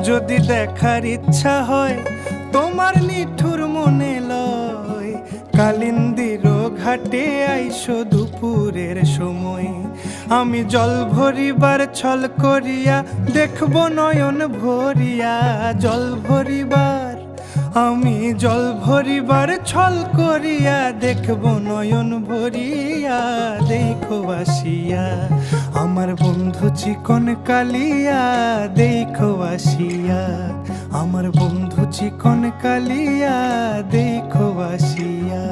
যদি দেখার ইচ্ছা হয় তোমার নিঠুর মনে লয়, কালিন্দির ঘাটে আইসো দুপুরের সময়। আমি জল ভরিবার ছল করিয়া দেখব নয়ন ভরিয়া, জল ভরিবার আমি জল ভরিবার ছল করিয়া দেখব নয়ন ভরিয়া। দেখো আসিয়া আমার বন্ধু চিকন কালিয়া, দেখো আসিয়া আমার বন্ধু চিকন কালিয়া, দেখো আসিয়া।